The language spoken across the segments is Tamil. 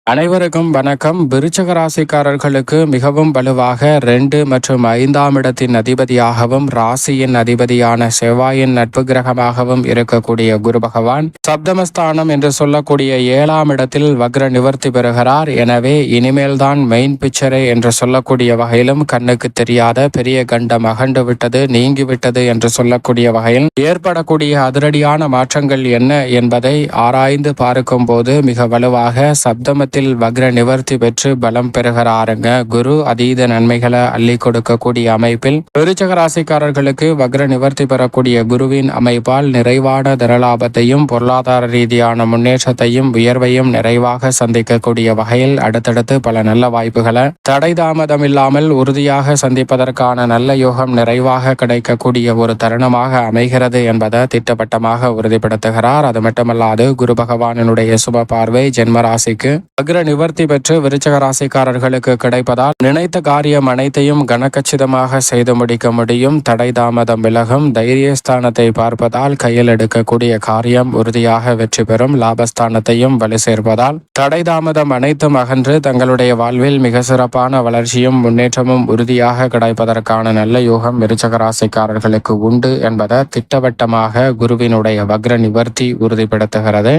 அனைவருக்கும் வணக்கம். விருச்சக ராசிக்காரர்களுக்கு மிகவும் வலுவாக 2 மற்றும் 5ஆம் இடத்தின் அதிபதியாகவும் ராசியின் அதிபதியான செவ்வாயின் நட்பு கிரகமாகவும் இருக்கக்கூடிய குரு பகவான் சப்தமஸ்தானம் என்று சொல்லக்கூடிய 7ஆம் இடத்தில் வக்ர நிவர்த்தி பெறுகிறார். எனவே இனிமேல் தான் மெயின் பிக்சரே என்று சொல்லக்கூடிய வகையிலும் கண்ணுக்கு தெரியாத பெரிய கண்டம் அகண்டு விட்டது, நீங்கிவிட்டது என்று சொல்லக்கூடிய வகையில் ஏற்படக்கூடிய அதிரடியான மாற்றங்கள் என்ன என்பதை ஆராய்ந்து பார்க்கும் போது மிக வலுவாக சப்தமத்தில் வக்ர நிவர்த்தி பெற்று பலம் பெறுகிறாருங்க. குரு அதீத நன்மைகளை அள்ளி கொடுக்கக்கூடிய அமைப்பில் விருச்சக ராசிக்காரர்களுக்கு வக்ர நிவர்த்தி பெறக்கூடிய குருவின் அமைப்பால் நிறைவான தனலாபத்தையும் பொருளாதார ரீதியான முன்னேற்றத்தையும் உயர்வையும் நிறைவாக சந்திக்கக்கூடிய வகையில் அடுத்தடுத்து பல நல்ல வாய்ப்புகளை தடை தாமதம் இல்லாமல் உறுதியாக சந்திப்பதற்கான நல்ல யோகம் நிறைவாக கிடைக்கக்கூடிய ஒரு தருணமாக அமைகிறது என்பதை திட்டவட்டமாக உறுதிப்படுத்துகிறார். அது மட்டுமல்லாது குரு பகவானினுடைய சுப பார்வை ஜென்ம ராசிக்கு வக்ர நிவர்த்தி பெற்று விருச்சக ராசிக்காரர்களுக்கு கிடைப்பதால் நினைத்த காரியம் அனைத்தையும் கனக்கச்சிதமாக செய்து முடிக்க முடியும். தடை தாமதம் விலகும். தைரியஸ்தானத்தை பார்ப்பதால் கையில் எடுக்கக்கூடிய காரியம் உறுதியாக வெற்றி பெறும். லாபஸ்தானத்தையும் வலு சேர்ப்பதால் தடை தாமதம் அனைத்தும் அகன்று தங்களுடைய வாழ்வில் மிக சிறப்பான வளர்ச்சியும் முன்னேற்றமும் உறுதியாக கிடைப்பதற்கான நல்ல யோகம் விருச்சக ராசிக்காரர்களுக்கு உண்டு என்பதை திட்டவட்டமாக குருவினுடைய வக்ர நிவர்த்தி உறுதிப்படுத்துகிறது.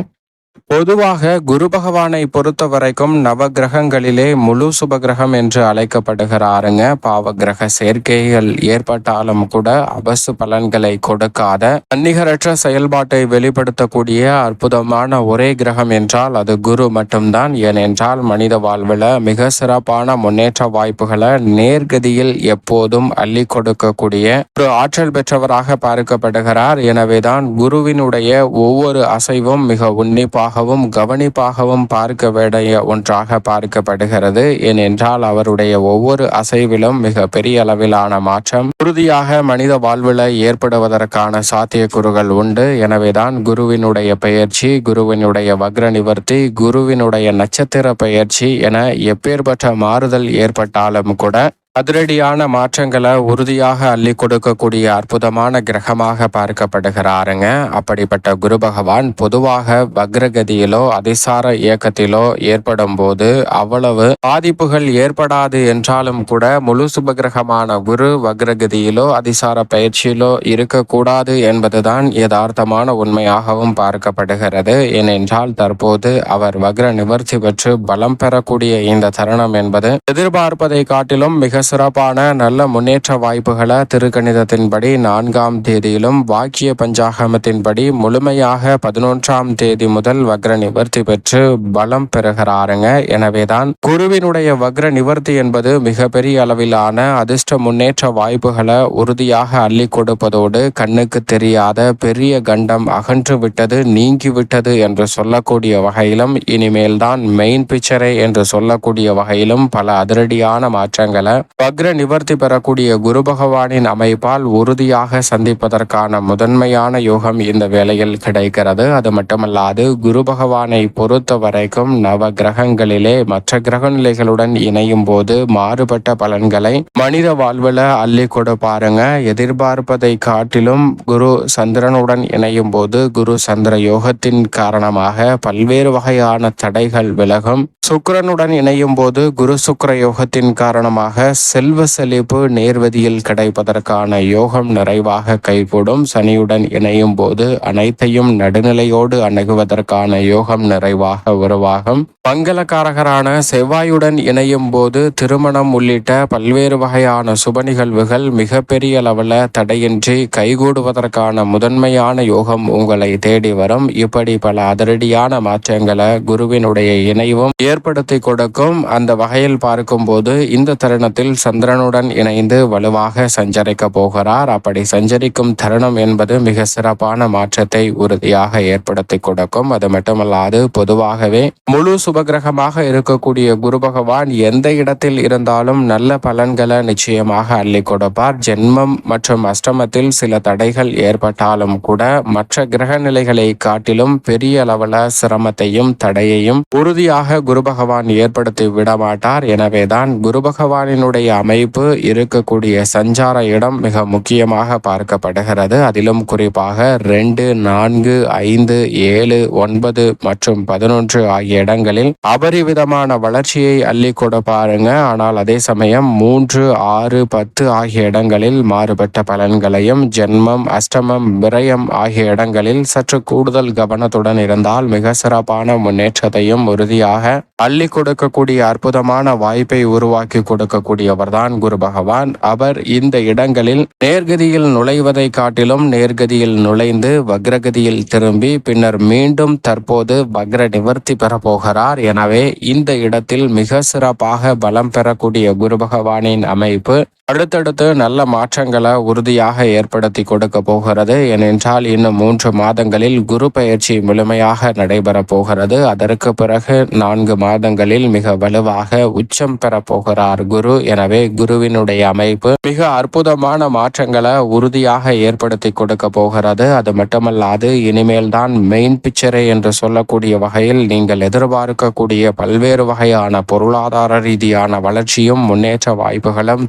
பொதுவாக குரு பகவானை பொறுத்த வரைக்கும் நவ கிரகங்களிலே முழு சுபகிரகம் என்று அழைக்கப்படுகிறாருங்க. பாவ கிரக சேர்க்கைகள் ஏற்பட்டாலும் கூட அபசு பலன்களை கொடுக்காத தன்னிகரற்ற செயல்பாட்டை வெளிப்படுத்தக்கூடிய அற்புதமான ஒரே கிரகம் என்றால் அது குரு மட்டும்தான். ஏனென்றால் மனித வாழ்வில் மிக சிறப்பான முன்னேற்ற வாய்ப்புகளை நேர்கதியில் எப்போதும் அள்ளி கொடுக்கக்கூடிய ஒரு ஆற்றல் பெற்றவராக பார்க்கப்படுகிறார். எனவேதான் குருவினுடைய ஒவ்வொரு அசைவும் மிக உன்னிப்பாக கவனிப்பாகவும் பார்க்க வேண்டிய ஒன்றாக பார்க்கப்படுகிறது. ஏனென்றால் அவருடைய ஒவ்வொரு அசைவிலும் மிக பெரிய அளவிலான மாற்றம் உறுதியாக மனித வாழ்வில் ஏற்படுவதற்கான சாத்தியக்கூறுகள் உண்டு. எனவேதான் குருவினுடைய பெயர்ச்சி, குருவினுடைய வக்ர நிவர்த்தி, குருவினுடைய நட்சத்திர பெயர்ச்சி என எப்பேற்பட்ட மாறுதல் ஏற்பட்டாலும் கூட அதிரடியான மாற்றங்களை உறுதியாக அள்ளி கொடுக்கக்கூடிய அற்புதமான கிரகமாக பார்க்கப்படுகிறாருங்க. அப்படிப்பட்ட குரு பகவான் பொதுவாக வக்ரகதியிலோ அதிசார இயக்கத்திலோ ஏற்படும் போது அவ்வளவு பாதிப்புகள் ஏற்படாது என்றாலும் கூட முழு சுபகிரகமான குரு வக்ரகதியிலோ அதிசார பயிற்சியிலோ இருக்கக்கூடாது என்பதுதான் யதார்த்தமான உண்மையாகவும் பார்க்கப்படுகிறது. ஏனென்றால் தற்போது அவர் வக்ர நிவர்த்தி பெற்று பலம் பெறக்கூடிய இந்த தருணம் என்பது எதிர்பார்ப்பதை காட்டிலும் மிக சிறப்பான நல்ல முன்னேற்ற வாய்ப்புகளை திருக்கணிதத்தின்படி 4ஆம் தேதியிலும் வாக்கிய பஞ்சாகமத்தின்படி முழுமையாக 11ஆம் தேதி முதல் வக்ர நிவர்த்தி பெற்று பலம் பெறுகிறாருங்க. எனவேதான் குருவினுடைய வக்ர நிவர்த்தி என்பது மிகப்பெரிய அளவிலான அதிர்ஷ்ட முன்னேற்ற வாய்ப்புகளை உறுதியாக அள்ளி கொடுப்பதோடு கண்ணுக்கு தெரியாத பெரிய கண்டம் அகன்று விட்டது, நீங்கிவிட்டது என்று சொல்லக்கூடிய வகையிலும் இனிமேல் தான் மெயின் பிக்சரே என்று சொல்லக்கூடிய வகையிலும் பல அதிரடியான மாற்றங்களை வக்ர நிவர்த்தி பெறக்கூடிய குரு பகவானின் அமைப்பால் உறுதியாக சந்திப்பதற்கான முதன்மையான யோகம் இந்த வேளையில் கிடைக்கிறது. அது மட்டுமல்லாது குரு பகவானை பொறுத்த வரைக்கும் நவ கிரகங்களிலே மற்ற கிரக நிலைகளுடன் இணையும் போது மாறுபட்ட பலன்களை மனித வாழ்வில் அள்ளி கொடுப்பாருங்க. எதிர்பார்ப்பதை காட்டிலும் குரு சந்திரனுடன் இணையும் போது குரு சந்திர யோகத்தின் காரணமாக பல்வேறு வகையான தடைகள் விலகும். சுக்கிரனுடன் இணையும் போது குரு சுக்கிர யோகத்தின் காரணமாக செல்வ செழிப்பு நேர்வதியில் கிடைப்பதற்கான யோகம் நிறைவாக கைகூடும். சனியுடன் இணையும் போது அனைத்தையும் நடுநிலையோடு அணுகுவதற்கான யோகம் நிறைவாக உருவாகும். மங்களகாரகரான செவ்வாயுடன் இணையும் போது திருமணம் உள்ளிட்ட பல்வேறு வகையான சுப நிகழ்வுகள் மிகப்பெரிய அளவில் தடையின்றி கைகூடுவதற்கான முதன்மையான யோகம் உங்களை தேடி வரும். இப்படி பல அதிரடியான மாற்றங்களை குருவினுடைய இணைவும் ஏற்படுத்தி கொடுக்கும். அந்த வகையில் பார்க்கும்போது இந்த தருணத்தில் சந்திரனுடன் இணைந்து வலுவாக சஞ்சரிக்க போகிறார். அப்படி சஞ்சரிக்கும் தருணம் என்பது மிக சிறப்பான மாற்றத்தை உறுதியாக ஏற்படுத்தி கொடுக்கும். அது மட்டுமல்லாது பொதுவாகவே முழு சுபகிரகமாக இருக்கக்கூடிய குரு பகவான் எந்த இடத்தில் இருந்தாலும் நல்ல பலன்களை நிச்சயமாக அள்ளி கொடுப்பார். ஜென்மம் மற்றும் அஷ்டமத்தில் சில தடைகள் ஏற்பட்டாலும் கூட மற்ற கிரக நிலைகளை காட்டிலும் பெரிய அளவில் சிரமத்தையும் தடையையும் உறுதியாக குரு பகவான் ஏற்படுத்தி விடமாட்டார். எனவேதான் குரு பகவானினுடைய குருவினுடைய அமைப்பு இருக்கக்கூடிய சஞ்சார இடம் மிக முக்கியமாக பார்க்கப்படுகிறது. அதிலும் குறிப்பாக 2, 4, 5, 7, 9 மற்றும் 11 ஆகிய இடங்களில் அபரிவிதமான வளர்ச்சியை அள்ளி கொடுப்பாருங்க. ஆனால் அதே சமயம் 3, 6, 10 ஆகிய இடங்களில் மாறுபட்ட பலன்களையும், ஜென்மம், அஷ்டமம், விரயம் ஆகிய இடங்களில் சற்று கூடுதல் கவனத்துடன் இருந்தால் மிக சிறப்பான முன்னேற்றத்தையும் உறுதியாக அள்ளி கொடுக்கக்கூடிய அற்புதமான வாய்ப்பை உருவாக்கி கொடுக்கக்கூடியவர் தான் குரு பகவான். அவர் இந்த இடங்களில் நேர்கதியில் நுழைவதை காட்டிலும் நேர்கதியில் நுழைந்து வக்ரகதியில் திரும்பி பின்னர் மீண்டும் தற்போது வக்ர நிவர்த்தி பெற போகிறார். எனவே இந்த இடத்தில் மிக சிறப்பாக பலம் பெறக்கூடிய குரு பகவானின் அமைப்பு அடுத்தடுத்து நல்ல மாற்றங்களை உறுதியாக ஏற்படுத்தி கொடுக்க போகிறது. ஏனென்றால் இன்னும் 3 மாதங்களில் குரு பயிற்சி முழுமையாக நடைபெற போகிறது. அதற்கு பிறகு 4 மாதங்களில் மிக வலுவாக உச்சம் பெற போகிறார் குரு. எனவே குருவினுடைய அமைப்பு மிக அற்புதமான மாற்றங்களை உறுதியாக ஏற்படுத்தி கொடுக்க போகிறது. அது மட்டுமல்லாது இனிமேல் தான் மெயின் பிக்சரே என்று சொல்லக்கூடிய வகையில் நீங்கள் எதிர்பார்க்கக்கூடிய பல்வேறு வகையான பொருளாதார ரீதியான வளர்ச்சியும் முன்னேற்ற வாய்ப்புகளும்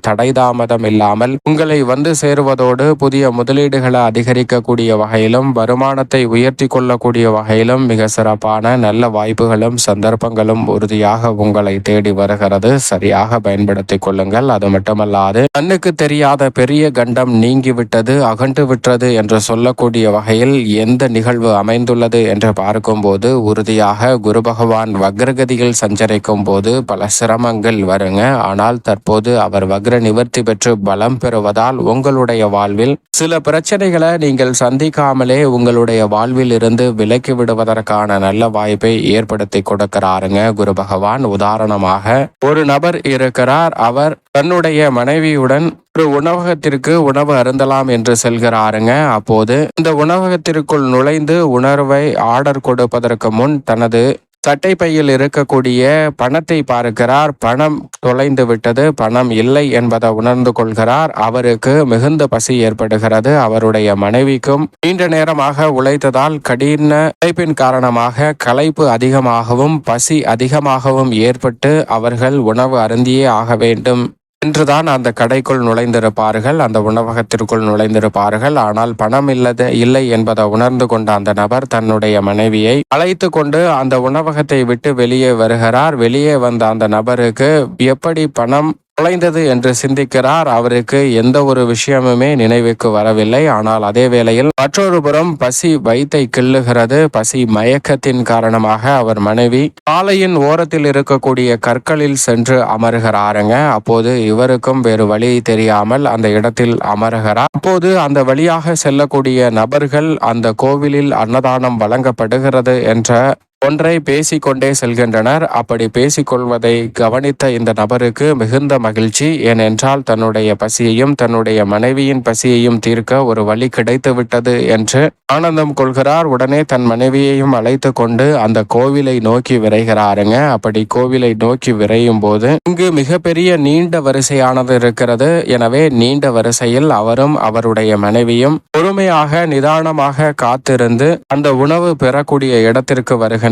தாமதம் இல்லாமல் உங்களை வந்து சேருவதோடு புதிய முதலீடுகளை அதிகரிக்கக்கூடிய வகையிலும் வருமானத்தை உயர்த்தி கொள்ளக்கூடிய வகையிலும் மிக சிறப்பான நல்ல வாய்ப்புகளும் சந்தர்ப்பங்களும் உறுதியாக உங்களை தேடி வருகிறது. சரியாக பயன்படுத்திக் கொள்ளுங்கள். அது மட்டுமல்லாது கண்ணுக்கு தெரியாத பெரிய கண்டம் நீங்கிவிட்டது, அகன்று விட்டது என்று சொல்லக்கூடிய வகையில் எந்த நிகழ்வு அமைந்துள்ளது என்று பார்க்கும்போது உறுதியாக குரு பகவான் வக்ரகதியில் சஞ்சரிக்கும் போது பல சிரமங்கள் வருங்க. ஆனால் தற்போது அவர் வக்ர நிவர்த்தி பெற்று பலம் பெறுவதால் உங்களுடைய வாழ்வில் சில பிரச்சனைகளை நீங்கள் சந்திக்காமலே உங்களுடைய வாழ்வில் இருந்து விலக்கி விடுவதற்கான நல்ல வாய்ப்பை ஏற்படுத்தி கொடுக்கிறாருங்க குரு பகவான். உதாரணமாக ஒரு நபர் இருக்கிறார். அவர் தன்னுடைய மனைவியுடன் ஒரு உணவகத்திற்கு உணவு அருந்தலாம் என்று செல்கிறாருங்க. அப்போது இந்த உணவகத்திற்குள் நுழைந்து உணர்வை ஆர்டர் கொடுப்பதற்கு முன் தனது சட்டை பையில் இருக்கக்கூடிய பணத்தை பார்க்கிறார். பணம் தொலைந்து விட்டது, பணம் இல்லை என்பதை உணர்ந்து கொள்கிறார். அவருக்கு மிகுந்த பசி ஏற்படுகிறது. அவருடைய மனைவிக்கும் நீண்ட நேரமாக உழைத்ததால் கடின உழைப்பின் காரணமாக களைப்பு அதிகமாகவும் பசி அதிகமாகவும் ஏற்பட்டு அவர்கள் உணவு அருந்தியே ஆக வேண்டும் என்றுதான் அந்த கடைக்குள் நுழைந்திருப்பார்கள், அந்த உணவகத்திற்குள் நுழைந்திருப்பார்கள். ஆனால் பணம் இல்லை என்பதை உணர்ந்து கொண்ட அந்த நபர் தன்னுடைய மனைவியை அழைத்து கொண்டு அந்த உணவகத்தை விட்டு வெளியே வருகிறார். வெளியே வந்த அந்த நபருக்கு எப்படி பணம் தொலைந்தது என்று சிந்திக்கிறார். அவருக்கு எந்த ஒரு விஷயமுமே நினைவுக்கு வரவில்லை. ஆனால் அதே வேளையில் மற்றொரு புறம் பசி வயித்தை கிள்ளுகிறது. பசி மயக்கத்தின் காரணமாக அவர் மனைவி சாலையின் ஓரத்தில் இருக்கக்கூடிய கற்களில் சென்று அமர்கிறாருங்க. அப்போது இவருக்கும் வேறு வழி தெரியாமல் அந்த இடத்தில் அமர்கிறார். அப்போது அந்த வழியாக செல்லக்கூடிய நபர்கள் அந்த கோவிலில் அன்னதானம் வழங்கப்படுகிறது என்ற ஒன்றை பேசிக்கொண்டே செல்கின்றனர். அப்படி பேசிக்கொள்வதை கவனித்த இந்த நபருக்கு மிகுந்த மகிழ்ச்சி. ஏனென்றால் தன்னுடைய பசியையும் தன்னுடைய மனைவியின் பசியையும் தீர்க்க ஒரு வழி கிடைத்து விட்டது என்று ஆனந்தம் கொள்கிறார். உடனே தன் மனைவியையும் அழைத்து கொண்டு அந்த கோவிலை நோக்கி விரைகிறாருங்க. அப்படி கோவிலை நோக்கி விரையும் போது இங்கு மிகப்பெரிய நீண்ட வரிசையானது இருக்கிறது. எனவே நீண்ட வரிசையில் அவரும் அவருடைய மனைவியும் பொறுமையாக நிதானமாக காத்திருந்து அந்த உணவு பெறக்கூடிய இடத்திற்கு வருகின்றனர்.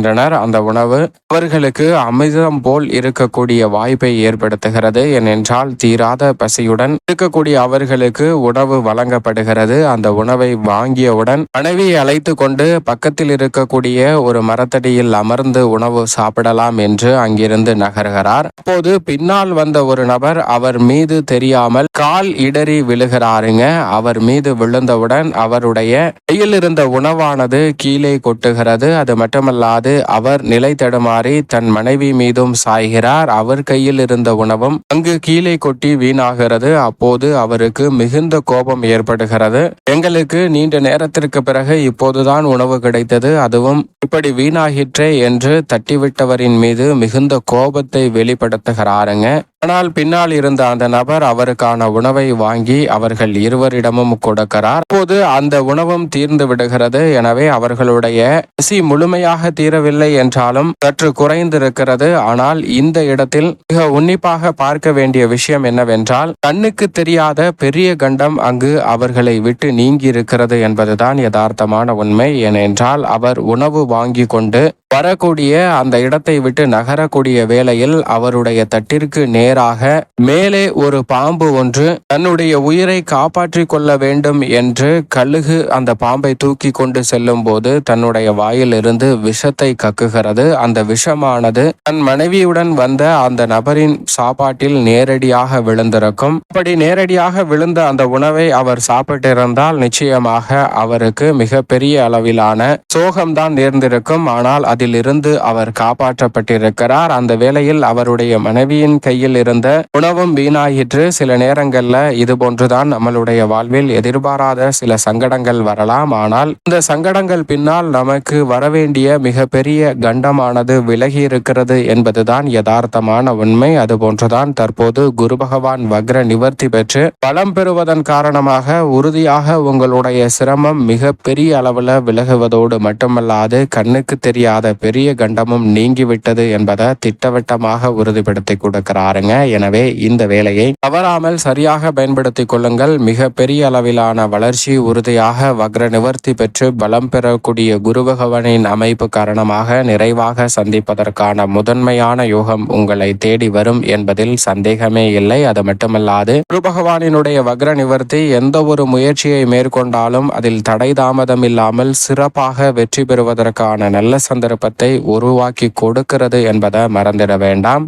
அந்த உணவு அவர்களுக்கு அமிர்தம் போல் இருக்கக்கூடிய வாய்ப்பை ஏற்படுத்துகிறது. ஏனென்றால் தீராத பசியுடன் இருக்கக்கூடிய அவர்களுக்கு உணவு வழங்கப்படுகிறது. அந்த உணவை வாங்கியவுடன் மனைவியை அழைத்து கொண்டு பக்கத்தில் இருக்கக்கூடிய ஒரு மரத்தடியில் அமர்ந்து உணவு சாப்பிடலாம் என்று அங்கிருந்து நகர்கிறார். அப்போது பின்னால் வந்த ஒரு நபர் அவர் மீது தெரியாமல் கால் இடறி விழுகிறாருங்க. அவர் மீது விழுந்தவுடன் அவருடைய கையில் இருந்த உணவானது கீழே கொட்டுகிறது. அது மட்டுமல்லாது அவர் நிலை தடுமாறி தன் மனைவி மீதும் சாய்கிறார். அவர் கையில் இருந்த உணவும் அங்கு கீழே கொட்டி வீணாகிறது. அப்போது அவருக்கு மிகுந்த கோபம் ஏற்படுகிறது. எங்களுக்கு நீண்ட நேரத்திற்கு பிறகு இப்போதுதான் உணவு கிடைத்தது, அதுவும் இப்படி வீணாகிற்றே என்று தட்டிவிட்டவரின் மீது மிகுந்த கோபத்தை வெளிப்படுத்துகிறாருங்க. ஆனால் பின்னால் இருந்த அந்த நபர் அவருக்கான உணவை வாங்கி அவர்கள் இருவரிடமும் கொடுக்கிறார். அப்போது அந்த உணவும் தீர்ந்து விடுகிறது. எனவே அவர்களுடைய பசி முழுமையாக தீரவில்லை என்றாலும் சற்று குறைந்திருக்கிறது. ஆனால் இந்த இடத்தில் மிக உன்னிப்பாக பார்க்க வேண்டிய விஷயம் என்னவென்றால் கண்ணுக்கு தெரியாத பெரிய கண்டம் அங்கு அவர்களை விட்டு நீங்கி இருக்கிறது என்பதுதான் யதார்த்தமான உண்மை. ஏனென்றால் அவர் உணவு வாங்கி கொண்டு வரக்கூடிய அந்த இடத்தை விட்டு நகரக்கூடிய வேளையில் அவருடைய தட்டிற்கு நேராக மேலே ஒரு பாம்பு ஒன்று தன்னுடைய உயிரை காப்பாற்றிக் கொள்ள வேண்டும் என்று கழுகு அந்த பாம்பை தூக்கி கொண்டு செல்லும் போது தன்னுடைய வாயிலிருந்து விஷத்தை கக்குகிறது. அந்த விஷமானது தன் மனைவியுடன் வந்த அந்த நபரின் சாப்பாட்டில் நேரடியாக விழுந்திருக்கும். அப்படி நேரடியாக விழுந்த அந்த உணவை அவர் சாப்பிட்டிருந்தால் நிச்சயமாக அவருக்கு மிக பெரிய அளவிலான சோகம்தான் நேர்ந்திருக்கும். ஆனால் அதிலிருந்து அவர் காப்பாற்றப்பட்டிருக்கிறார். அந்த வேளையில் அவருடைய மனைவியின் கையில் இருந்த உணவும் வீணாயிற்று. சில நேரங்கள்ல இது போன்றுதான் நம்மளுடைய வாழ்வில் எதிர்பாராத சில சங்கடங்கள் வரலாம். ஆனால் இந்த சங்கடங்கள் பின்னால் நமக்கு வரவேண்டிய மிக பெரிய கண்டமானது விலகி இருக்கிறது என்பதுதான் யதார்த்தமான உண்மை. அது போன்றுதான் தற்போது குரு பகவான் வக்ர நிவர்த்தி பெற்று பலம் பெறுவதன் காரணமாக உறுதியாக உங்களுடைய சிரமம் மிக பெரிய அளவுல விலகுவதோடு மட்டுமல்லாது கண்ணுக்கு தெரியாத பெரிய கண்டமும் நீங்கிவிட்டது என்பதை திட்டவட்டமாக உறுதிப்படுத்தி கொடுக்கிறாருங்க. எனவே இந்த வேலையை தவறாமல் சரியாக பயன்படுத்திக் கொள்ளுங்கள். மிக பெரிய அளவிலான வளர்ச்சி உறுதியாக வக்ர நிவர்த்தி பெற்று பலம் பெறக்கூடிய குரு பகவானின் அமைப்பு காரணமாக நிறைவாக சந்திப்பதற்கான முதன்மையான யோகம் உங்களை தேடி வரும் என்பதில் சந்தேகமே இல்லை. அது மட்டுமல்லாது குரு பகவானினுடைய வக்ர நிவர்த்தி எந்த ஒரு முயற்சியை மேற்கொண்டாலும் அதில் தடை தாமதம் இல்லாமல் சிறப்பாக வெற்றி பெறுவதற்கான நல்ல சந்தர்ப்பத்தை உருவாக்கி கொடுக்கிறது என்பதை மறந்திட வேண்டாம்.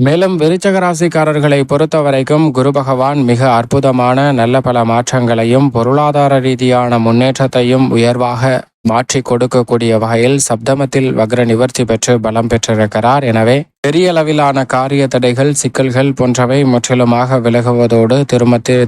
மேலும் விருச்சக ராசிக்காரர்களை பொறுத்த வரைக்கும் குரு பகவான் மிக அற்புதமான நல்ல பல மாற்றங்களையும் பொருளாதார ரீதியான முன்னேற்றத்தையும் உயர்வாக மாற்றி கொடுக்கக்கூடிய வகையில் சப்தமத்தில் வக்ர நிவர்த்தி பெற்று பலம் பெற்றிருக்கிறார். எனவே பெரிய அளவிலான காரிய தடைகள் சிக்கல்கள் போன்றவை முற்றிலுமாக விலகுவதோடு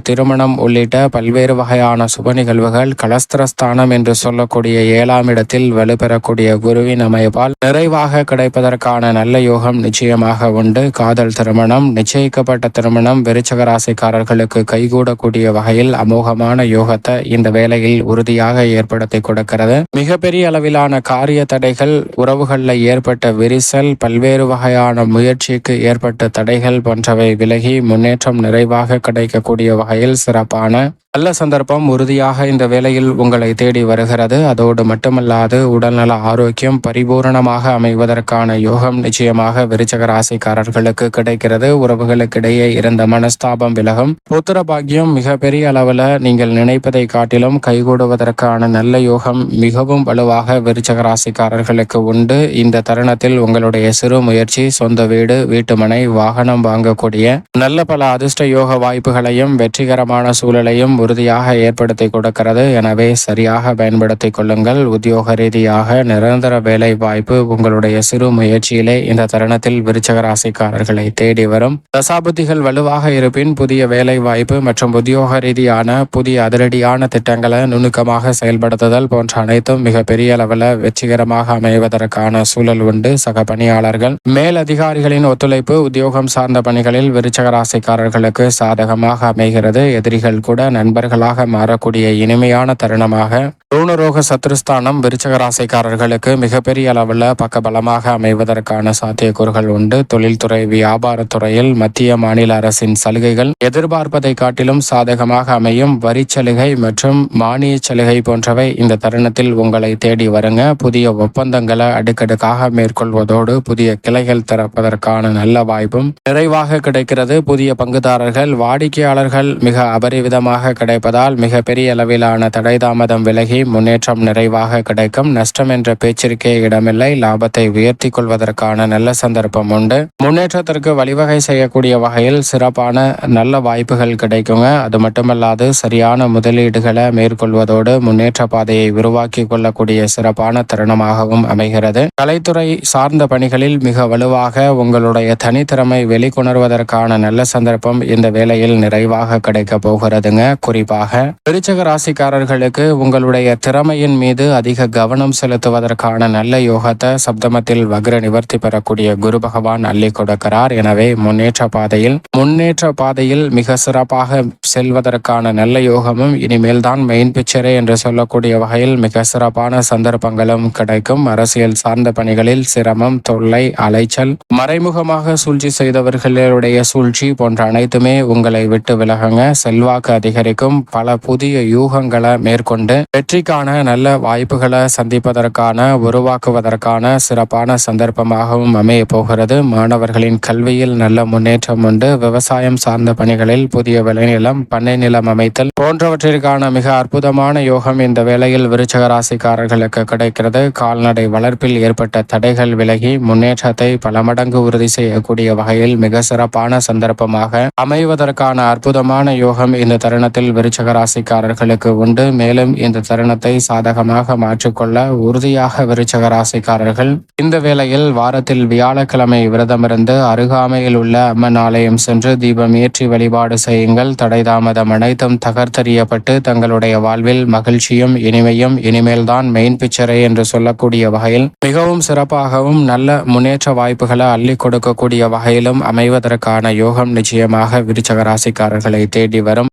திருமணம் உள்ளிட்ட பல்வேறு வகையான சுப நிகழ்வுகள் கலஸ்திரஸ்தானம் என்று சொல்லக்கூடிய 7ஆம் இடத்தில் வலுப்பெறக்கூடிய குருவின் அமைப்பால் நிறைவாக கிடைப்பதற்கான நல்ல யோகம் நிச்சயமாக உண்டு. காதல் திருமணம், நிச்சயிக்கப்பட்ட திருமணம் விருச்சக ராசிக்காரர்களுக்கு கைகூடக்கூடிய வகையில் அமோகமான யோகத்தை இந்த வேளையில் உறுதியாக ஏற்படுத்தி கொடுக்கிறது. மிகப்பெரிய அளவிலான காரிய தடைகள், உறவுகளில் ஏற்பட்ட விரிசல், பல்வேறு வகையான முயற்சிக்கு ஏற்பட்ட தடைகள் போன்றவை விலகி முன்னேற்றம் நிறைவாக கிடைக்கக்கூடிய வகையில் சிறப்பான நல்ல சந்தர்ப்பம் உறுதியாக இந்த வேளையில் உங்களை தேடி வருகிறது. அதோடு மட்டுமல்லாது உடல்நல ஆரோக்கியம் பரிபூரணமாக அமைவதற்கான யோகம் நிச்சயமாக விருச்சக ராசிக்காரர்களுக்கு கிடைக்கிறது. உறவுகளுக்கிடையே இருந்த மனஸ்தாபம் விலகும். புத்திர பாக்கியம் மிக பெரிய அளவில் நீங்கள் நினைப்பதை காட்டிலும் கைகூடுவதற்கான நல்ல யோகம் மிகவும் வலுவாக விருச்சக ராசிக்காரர்களுக்கு உண்டு. இந்த தருணத்தில் உங்களுடைய சிறு முயற்சி சொந்த வீடு, வீட்டுமனை, வாகனம் வாங்கக்கூடிய நல்ல பல அதிர்ஷ்ட யோக வாய்ப்புகளையும் வெற்றிகரமான சூழலையும் உறுதியாக ஏற்படுத்தி கொடுக்கிறது. எனவே சரியாக பயன்படுத்தி கொள்ளுங்கள். உத்தியோக ரீதியாக நிரந்தர வேலை வாய்ப்பு உங்களுடைய சிறு முயற்சியிலே இந்த தருணத்தில் விருச்சக ராசிக்காரர்களை தேடி வரும். தசாபுத்திகள் வலுவாக இருப்பின் புதிய வேலை வாய்ப்பு மற்றும் உத்தியோக ரீதியான புதிய அதிரடியான திட்டங்களை நுணுக்கமாக செயல்படுத்துதல் போன்ற அனைத்தும் மிக பெரிய அளவில் வெற்றிகரமாக அமைவதற்கான சூழல் உண்டு. சக பணியாளர்கள், மேலதிகாரிகளின் ஒத்துழைப்பு உத்தியோகம் சார்ந்த பணிகளில் விருச்சக ராசிக்காரர்களுக்கு சாதகமாக அமைகிறது. எதிரிகள் கூட நண்பர்களாக மாறக்கூடிய இனிமையான தருணமாக ருணரோக சத்ருஸ்தானம் விருச்சக ராசிக்காரர்களுக்கு மிகப்பெரிய அளவில் பக்கபலமாக அமைவதற்கான சாத்தியக்கூறுகள் உண்டு. தொழில்துறை, வியாபாரத்துறையில் மத்திய மாநில அரசின் சலுகைகள் எதிர்பார்ப்பதை காட்டிலும் சாதகமாக அமையும். வரி சலுகை மற்றும் மானிய சலுகை போன்றவை இந்த தருணத்தில் உங்களை தேடி வருங்க. புதிய ஒப்பந்தங்களை அடுக்கடுக்காக மேற்கொள்வதோடு புதிய கிளைகள் திறப்பதற்கான நல்ல வாய்ப்பும் நிறைவாக கிடைக்கிறது. புதிய பங்குதாரர்கள், வாடிக்கையாளர்கள் மிக அபரிவிதமாக கிடைப்பதால் மிக பெரிய அளவிலான தடை தாமதம் விலகி முன்னேற்றம் நிறைவாக கிடைக்கும். நஷ்டம் என்ற பேச்சிற்கே இடமில்லை. லாபத்தை உயர்த்தி கொள்வதற்கான நல்ல சந்தர்ப்பம் உண்டு. முன்னேற்றத்திற்கு வழிவகை செய்யக்கூடிய வகையில் சிறப்பான நல்ல வாய்ப்புகள் கிடைக்குங்க. அது மட்டுமல்லாது சரியான முதலீடுகளை மேற்கொள்வதோடு முன்னேற்ற பாதையை உருவாக்கி கொள்ளக்கூடிய சிறப்பான தருணமாகவும் அமைகிறது. கலைத்துறை சார்ந்த பணிகளில் மிக வலுவாக உங்களுடைய தனித்திறமை வெளிக்கொணர்வதற்கான நல்ல சந்தர்ப்பம் இந்த வேளையில் நிறைவாக கிடைக்க போகிறதுங்க. குறிப்பாக விருச்சக ராசிக்காரர்களுக்கு உங்களுடைய திறமையின் மீது அதிக கவனம் செலுத்துவதற்கான நல்ல யோகத்தை சப்தமத்தில் வக்ர நிவர்த்தி பெறக்கூடிய குரு பகவான் அள்ளி கொடுக்கிறார். எனவே முன்னேற்ற பாதையில் மிக சிறப்பாக செல்வதற்கான நல்ல யோகமும் இனிமேல் தான் மெயின் பிக்சரே என்று சொல்லக்கூடிய வகையில் மிக சிறப்பான சந்தர்ப்பங்களும் கிடைக்கும். அரசியல் சார்ந்த பணிகளில் சிரமம், தொல்லை, அலைச்சல், மறைமுகமாக சூழ்ச்சி செய்தவர்களுடைய சூழ்ச்சி போன்ற அனைத்துமே உங்களை விட்டு விலகுங்க. செல்வாக்கு அதிகரிக்கும். ராசிக்காரர்களுக்கும் பல புதிய யூகங்களை மேற்கொண்டு வெற்றிக்கான நல்ல வாய்ப்புகளை சந்திப்பதற்கான உருவாக்குவதற்கான சிறப்பான சந்தர்ப்பமாகவும் அமைய போகிறது. மாணவர்களின் கல்வியில் நல்ல முன்னேற்றம் உண்டு. விவசாயம் சார்ந்த பணிகளில் புதிய விளைநிலம், பண்ணை நிலம் அமைத்தல் போன்றவற்றிற்கான மிக அற்புதமான யோகம் இந்த வேளையில் விருச்சிக ராசிக்காரர்களுக்கு கிடைக்கிறது. கால்நடை வளர்ப்பில் ஏற்பட்ட தடைகள் விலகி முன்னேற்றத்தை பல மடங்கு உறுதி செய்யக்கூடிய வகையில் மிக சிறப்பான சந்தர்ப்பமாக அமைவதற்கான அற்புதமான யோகம் இந்த தருணத்தில் விருச்சிக ராசிக்காரர்களுக்கு உண்டு. மேலும் இந்த தருணத்தை சாதகமாக மாற்றிக்கொள்ள உறுதியாக விருச்சிக ராசிக்காரர்கள் இந்த வேளையில் வாரத்தில் வியாழக்கிழமை விரதமிருந்து அருகாமையில் உள்ள அம்மன் ஆலயம் சென்று தீபம் ஏற்றி வழிபாடு செய்யுங்கள். தடை தாமதம் அனைத்தும் தகர்த்தெறியப்பட்டு தங்களுடைய வாழ்வில் மகிழ்ச்சியும் இனிமையும் இனிமேல்தான் மெயின் பிக்சரே என்று சொல்லக்கூடிய வகையில் மிகவும் சிறப்பாகவும் நல்ல முன்னேற்ற வாய்ப்புகளை அள்ளி கொடுக்கக்கூடிய வகையிலும் அமைவதற்கான யோகம் நிச்சயமாக விருச்சிக ராசிக்காரர்களை தேடி வரும்.